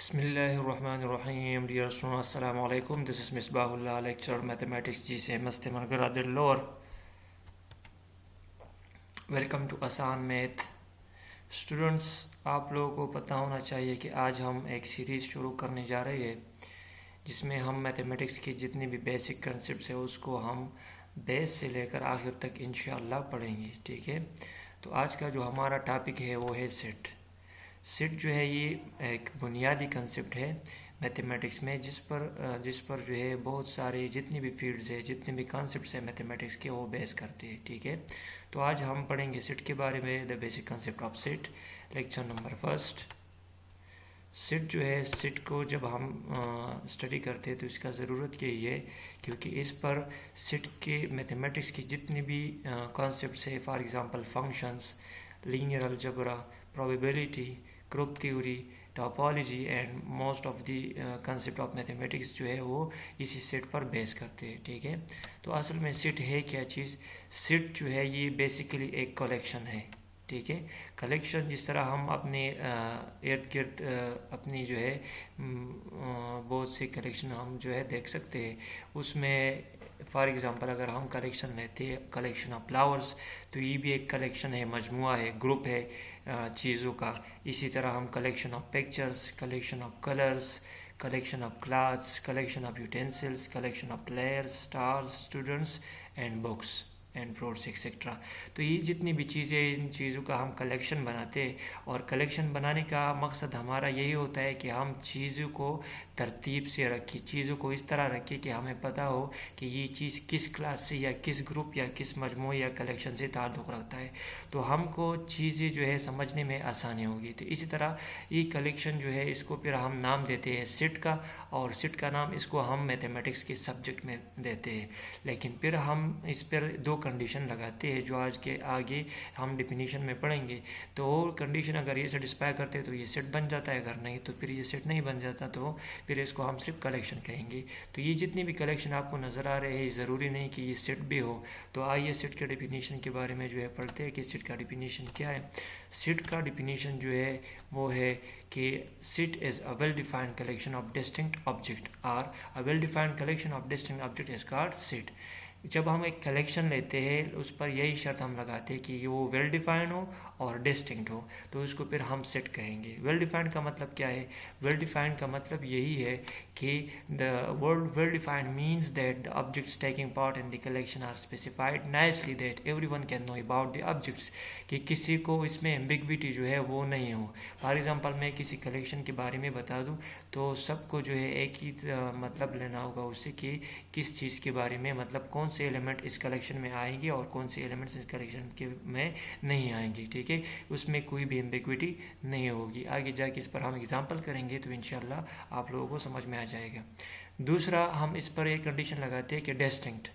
Bismillahirrahmanirrahim. Dear students, Assalamu alaikum. This is Misbahullah, lecturer Mathematics GCM Master Lower. Welcome to आसान math. Students, आप लोगों को पता होना चाहिए कि आज हम एक सीरीज़ शुरू करने जा रहे हैं जिसमें हम मैथमेटिक्स की जितनी भी बेसिक कंसेप्ट्स है उसको हम बेस से लेकर आखिर तक इंशाअल्लाह पढ़ेंगे। ठीक है, तो आज का जो हमारा टॉपिक है वो है सेट। सेट जो है ये एक बुनियादी कंसेप्ट है मैथमेटिक्स में जिस पर जो है बहुत सारे जितनी भी फील्ड्स है, जितने भी कॉन्सेप्ट्स है मैथमेटिक्स के वो बेस करते हैं। ठीक है, तो आज हम पढ़ेंगे सेट के बारे में, the basic concept of set, lecture number first. Set जो है, सेट को जब हम स्टडी करते हैं तो इसका ज़रूरत यही है क्योंकि इस पर सेट के मैथमेटिक्स की जितनी भी कॉन्सेप्ट्स है, for example functions, linear algebra, probability, group theory, topology and most of the concept of mathematics जो है वो इसी सेट पर बेस करते हैं। ठीक है, तो असल में सेट है क्या चीज़? सेट जो है ये बेसिकली एक कलेक्शन है। ठीक है, कलेक्शन जिस तरह हम अपने इर्द गिर्द अपनी जो है बहुत से कलेक्शन हम जो है देख सकते हैं। उसमें फॉर एग्जांपल अगर हम कलेक्शन लेते हैं, कलेक्शन ऑफ फ्लावर्स, तो ये भी एक कलेक्शन है, मजमुआ है, ग्रुप है चीज़ों का। इसी तरह हम collection of pictures, collection of colours, collection of clothes, collection of utensils, collection of players, stars, students and books and fruits etcetera. तो ये जितनी भी चीज़ें, इन चीज़ों का हम कलेक्शन बनाते हैं और कलेक्शन बनाने का मकसद हमारा यही होता है कि हम चीज़ों को तरतीब से रखें, चीज़ों को इस तरह रखें कि हमें पता हो कि ये चीज़ किस क्लास से या किस ग्रुप या किस मजमू या कलेक्शन से ताल्लुक़ रखता है, तो हमको चीज़ें जो है समझने में आसानी होगी। तो इसी तरह ये कलेक्शन जो है इसको फिर हम नाम देते हैं सेट का, और सेट का नाम इसको हम मैथमेटिक्स के सब्जेक्ट में देते हैं। लेकिन फिर हम इस पर दो कंडीशन लगाते हैं जो आज के आगे हम डिफिनीशन में पढ़ेंगे। तो कंडीशन अगर ये सेटिस्फाई करते हैं तो ये सेट बन जाता है, अगर नहीं तो फिर ये सेट नहीं बन जाता, तो फिर इसको हम सिर्फ कलेक्शन कहेंगे। तो ये जितनी भी कलेक्शन आपको नज़र आ रहे हैं ज़रूरी नहीं कि ये सेट भी हो। तो आइए सेट के डिफिनीशन के बारे में जो है पढ़ते हैं कि सेट का डिफिनीशन क्या है। सेट का डिफिनीशन जो है वो है कि set is a well defined collection of distinct object, और a well defined collection of distinct object is called set. जब हम एक कलेक्शन लेते हैं उस पर यही शर्त हम लगाते हैं कि वो वेल डिफाइंड हो और डिस्टिंक्ट हो, तो उसको फिर हम सेट कहेंगे। वेल डिफाइंड का मतलब क्या है? वेल डिफाइंड का मतलब यही है कि the word well defined means that the objects taking part in the collection are specified nicely that everyone can know about the objects, कि किसी को इसमें एम्बिग्विटी जो है वो नहीं हो। फॉर एग्जांपल मैं किसी कलेक्शन के बारे में बता दूं तो सबको जो है एक ही मतलब लेना होगा उससे कि किस चीज़ के बारे में, मतलब कौन से एलिमेंट इस कलेक्शन में आएंगे और कौन से एलिमेंट्स इस कलेक्शन के में नहीं आएंगे। ठीक है, उसमें कोई भी एम्बिग्विटी नहीं होगी। आगे जाके इस पर हम एग्जांपल करेंगे तो इंशाल्लाह आप लोगों को समझ में आ जाएगा। दूसरा, हम इस पर एक कंडीशन लगाते हैं कि डिस्टिंक्ट,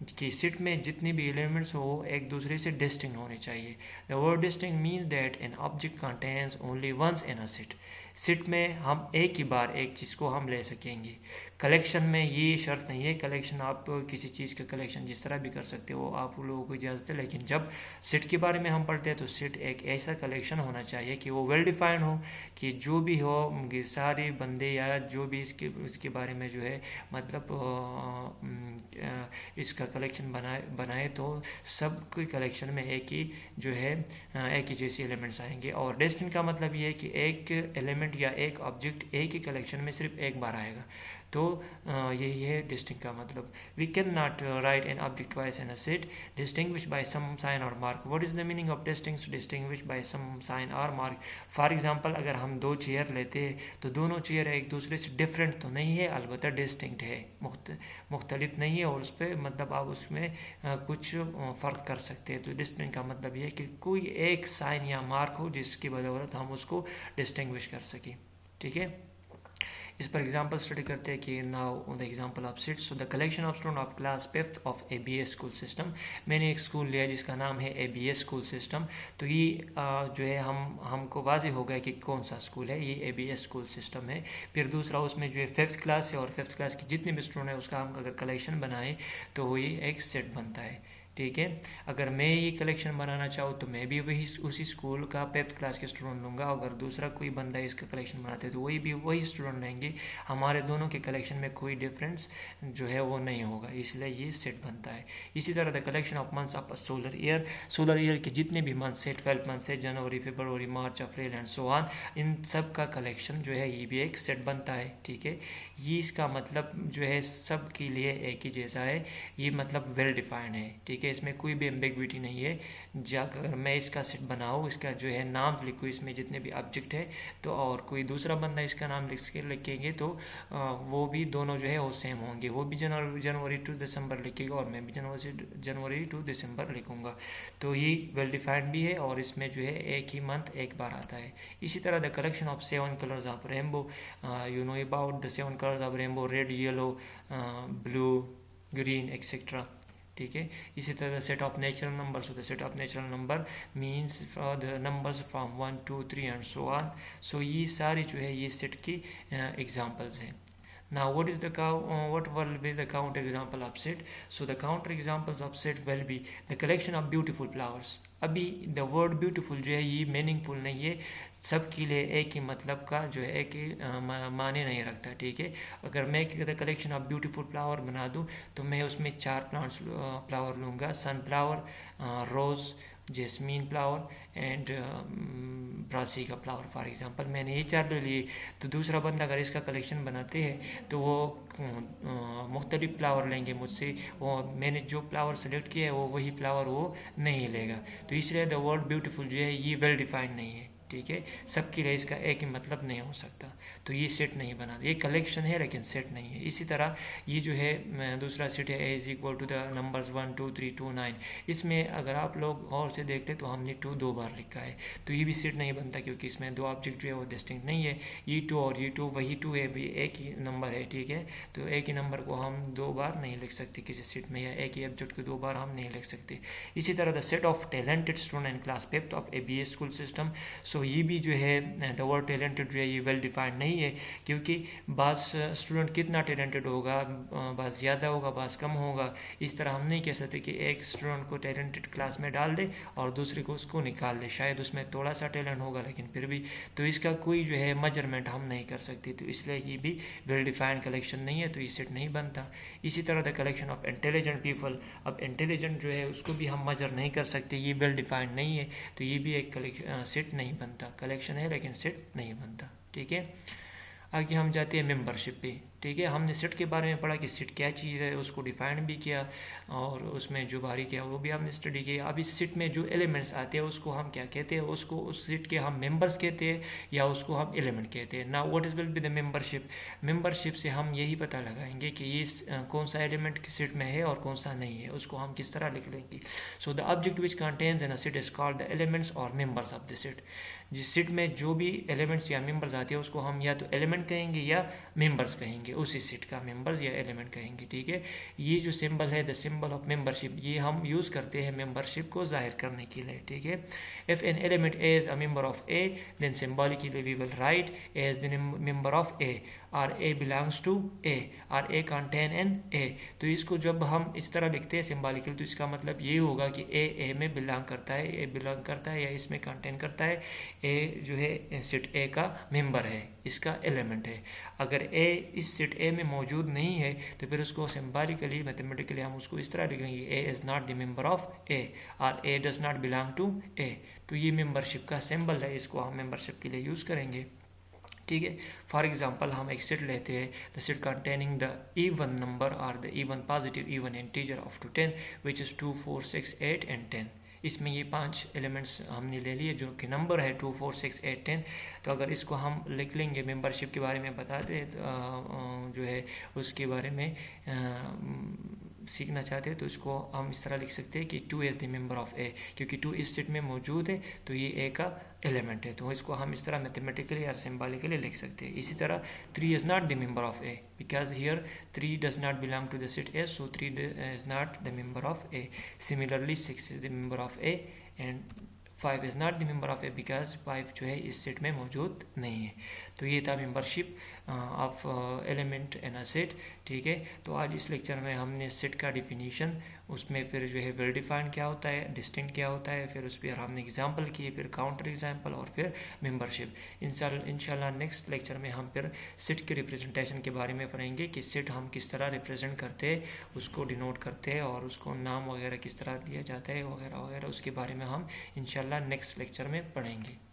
कि सेट में जितने भी एलिमेंट्स हो एक दूसरे से डिस्टिंक्ट होने चाहिए। The word distinct means that an object contains only once in a set. Set में हम एक ही बार एक चीज़ को हम ले सकेंगे। कलेक्शन में ये शर्त नहीं है, कलेक्शन आप किसी चीज़ का कलेक्शन जिस तरह भी कर सकते हो, आप लोगों को इजाज़त है। लेकिन जब सेट के बारे में हम पढ़ते हैं तो सेट एक ऐसा कलेक्शन होना चाहिए कि वो वेल डिफाइंड हो, कि जो भी हो सारे बंदे या जो भी इसके बारे में जो है मतलब इसका कलेक्शन बनाए तो सब कोई कलेक्शन में एक ही जो है एक ही जैसे एलिमेंट्स आएंगे। और डिस्टिंक्ट का मतलब ये है कि एक एलिमेंट या एक ऑब्जेक्ट एक ही कलेक्शन में सिर्फ एक बार आएगा। तो यही है डिस्टिंक्ट का मतलब। We can not write an object twice in a set distinguish by some sign और mark. What is the meaning of distinguish by some sign और मार्क? फॉर एग्जांपल अगर हम दो चेयर लेते हैं तो दोनों चेयर एक दूसरे से डिफरेंट तो नहीं है, अलबत्ता डिस्टिंक्ट है, मुख्तलिफ नहीं है, और उस पर मतलब आप उसमें कुछ फ़र्क कर सकते हैं। तो डिस्टिंक्ट का मतलब ये है कि कोई एक साइन या मार्क हो जिसकी बदौलत हम उसको डिस्टिंग्विश कर सकें। ठीक है, इस पर एग्जाम्पल स्टडी करते हैं कि now the example of set. So the collection of student of class 5th of ABS school system. मैंने एक स्कूल लिया जिसका नाम है ABS स्कूल सिस्टम। तो ये जो है हमको वाज़ेह हो गया कि कौन सा स्कूल है, ये ABS स्कूल सिस्टम है। फिर दूसरा, उसमें जो है 5th क्लास है और 5th क्लास की जितने भी स्टूडेंट है उसका हम अगर कलेक्शन बनाए तो ये एक सेट बनता है। ठीक है। अगर मैं ये कलेक्शन बनाना चाहूँ तो मैं भी वही उसी स्कूल का 5th क्लास के स्टूडेंट लूँगा, अगर दूसरा कोई बंदा इसका कलेक्शन बनाते तो वही स्टूडेंट रहेंगे। हमारे दोनों के कलेक्शन में कोई डिफरेंस जो है वो नहीं होगा, इसलिए ये सेट बनता है। इसी तरह the collection of months of solar year के जितने भी मंथ्स है, 12 मंथ्स है, जनवरी, फरवरी, मार्च, अप्रैल एंड सो ऑन, इन सब का कलेक्शन जो है ये भी एक सेट बनता है, ठीक है। ये इसका मतलब जो है सब के लिए एक ही जैसा है, ये मतलब वेल डिफाइंड है, ठीक है। इसमें कोई भी एम्बिग्विटी नहीं है। अगर मैं इसका सेट बनाऊँ, इसका जो है नाम लिखूँ, इसमें जितने भी ऑब्जेक्ट है, तो और कोई दूसरा बंदा इसका नाम लिखेंगे तो वो भी दोनों जो है वो सेम होंगे। वो भी जनवरी टू दिसंबर लिखेगा और मैं भी जनवरी टू दिसंबर लिखूंगा। तो ये वेल डिफाइंड भी है और इसमें जो है एक ही मंथ एक बार आता है। इसी तरह the collection of 7 colours of rainbow, you know about the 7 colours of rainbow, red, yellow, blue, green etcetera, ठीक है। इसी तरह set of natural number, so the set of natural number means for the numbers from 1 2 3 and so on. So ये सारी जो है ये set की एग्जांपल्स हैं। Now what will be the counter example of set? So the counter examples of set will be the collection of beautiful flowers. अभी the word beautiful जो है ये मीनिंगफुल नहीं है, सबके लिए एक ही मतलब का जो है एक ही माने नहीं रखता, ठीक है। अगर मैं the collection of beautiful flower बना दूं तो मैं उसमें 4 फ्लावर लूँगा, sunflower, rose, jasmine flower and ब्रासी का फ्लावर फॉर एग्जांपल। मैंने ये 4 ले लिए, तो दूसरा बंदा अगर इसका कलेक्शन बनाते हैं तो वो मुख्तलिफ फ्लावर लेंगे मुझसे, वो मैंने जो फ्लावर सेलेक्ट किया है वो वही फ्लावर वो नहीं लेगा। तो इसलिए द वर्ड ब्यूटीफुल जो है ये वेल डिफाइंड नहीं है, ठीक है। सबके लिए इसका एक ही मतलब नहीं हो सकता, तो ये सेट नहीं बना, ये कलेक्शन है लेकिन सेट नहीं है। इसी तरह ये जो है दूसरा सेट है A is equal to the numbers 1 2 3 2 9। इसमें अगर आप लोग और से देखते तो हमने 2 2 बार लिखा है, तो ये भी सेट नहीं बनता क्योंकि इसमें 2 ऑब्जेक्ट जो है वो डिस्टिंक्ट नहीं है। ये 2 और ये 2 वही 2 है, भी एक ही नंबर है, ठीक है। तो एक ही नंबर को हम 2 बार नहीं लिख सकते किसी सेट में, या एक ही ऑब्जेक्ट को 2 बार हम नहीं लिख सकते। इसी तरह the set of talented student in class 5th of ABS school system. So ये भी जो है द वर्ड टैलेंटेड जो है ये वेल डिफाइंड नहीं है, क्योंकि बास स्टूडेंट कितना टैलेंटेड होगा, बास ज़्यादा होगा, बास कम होगा। इस तरह हम नहीं कह सकते कि एक स्टूडेंट को टैलेंटेड क्लास में डाल दे और दूसरे को उसको निकाल दे, शायद उसमें थोड़ा सा टैलेंट होगा लेकिन फिर भी, तो इसका कोई जो है मेजरमेंट हम नहीं कर सकते, तो इसलिए ये भी वेल डिफाइंड कलेक्शन नहीं है, तो ये सेट नहीं बनता। इसी तरह the collection of intelligent people, अब इंटेलिजेंट जो है उसको भी हम मेजर नहीं कर सकते, ये वेल डिफाइंड नहीं है, तो ये भी एक सेट नहीं बनता, कलेक्शन है लेकिन सेट नहीं बनता, ठीक है। आगे हम जाते हैं मेंबरशिप पे, ठीक है। हमने सेट के बारे में पढ़ा कि सेट क्या चीज़ है, उसको डिफाइन भी किया और उसमें जो बारी किया वो भी हमने स्टडी किया। अब इस सेट में जो एलिमेंट्स आते हैं उसको हम क्या कहते हैं, उसको उस सेट के हम मेंबर्स कहते हैं या उसको हम एलिमेंट कहते हैं। Now what is will be the membership. Membership से हम यही पता लगाएंगे कि ये कौन सा एलिमेंट किस सेट में है और कौन सा नहीं है, उसको हम किस तरह लिख लेंगे। So the object which contains in a set is called the elements और मेंबर्स ऑफ द सेट। जिस सेट में जो भी एलिमेंट्स या मेंबर्स आते हैं उसको हम या तो एलिमेंट कहेंगे या मेंबर्स कहेंगे, उसी सेट का मेंबर्स या एलिमेंट कहेंगे, ठीक है। ये जो सिंबल है द सिंबल ऑफ मेंबरशिप, ये हम यूज करते हैं मेंबरशिप को जाहिर करने के लिए, ठीक है। If an element A is a member of A then symbolically we will write A is the member of A और ए बिलोंग्स टू ए और ए कंटेन एन ए। तो इसको जब हम इस तरह लिखते हैं सिंबॉलिकली तो इसका मतलब ये होगा कि ए में बिलोंग करता है, ए बिलोंग करता है या इसमें कंटेन करता है, ए जो है सेट ए का मेंबर है, इसका एलिमेंट है। अगर ए इस सेट ए में मौजूद नहीं है तो फिर उसको सिंबॉलिकली मैथमेटिकली हम उसको इस तरह लिखेंगे A is not the member of A और A does not belong to A. तो ये मेंबरशिप का सिंबल है, इसको हम मेंबरशिप के लिए यूज़ करेंगे, ठीक है। फॉर एग्जाम्पल हम एक सेट लेते हैं, the set containing the even number और the even positive even integer up to 10 which is 2 4 6 8 and 10। इसमें ये 5 एलिमेंट्स हमने ले लिए जो कि नंबर है 2 4 6 8 10। तो अगर इसको हम लिख लेंगे, मेंबरशिप के बारे में बताते हैं जो है उसके बारे में सीखना चाहते हैं तो इसको हम इस तरह लिख सकते हैं कि 2 इज़ द मेंबर ऑफ ए, क्योंकि 2 इस सेट में मौजूद है तो ये ए का एलिमेंट है, तो इसको हम इस तरह मैथमेटिकली या सिंबॉलिकली लिख सकते हैं। इसी तरह 3 is not the member of A because here 3 does not belong to the set A, so 3 is not the member of A. Similarly 6 is the member of A and 5 is not the member of A because 5 जो है इस set में मौजूद नहीं है। तो ये था membership of element in a set, ठीक है। तो आज इस लेक्चर में हमने सेट का डिफिनीशन اس میں پھر جو ہے ویل ڈیفائن کیا ہوتا ہے، ڈسٹنکٹ کیا ہوتا ہے، پھر اس پہ ہم نے ایگزامپل کیے، پھر کاؤنٹر ایگزامپل اور پھر ممبرشپ۔ انشاءاللہ نیکسٹ لیکچر میں ہم پھر سیٹ کے ریپرزنٹیشن کے بارے میں پڑھیں گے کہ سیٹ ہم کس طرح ریپرزینٹ کرتے، اس کو ڈینوٹ کرتے اور اس کو نام وغیرہ کس طرح دیا جاتا ہے وغیرہ وغیرہ، اس کے بارے میں ہم انشاءاللہ نیکسٹ لیکچر میں پڑھیں گے۔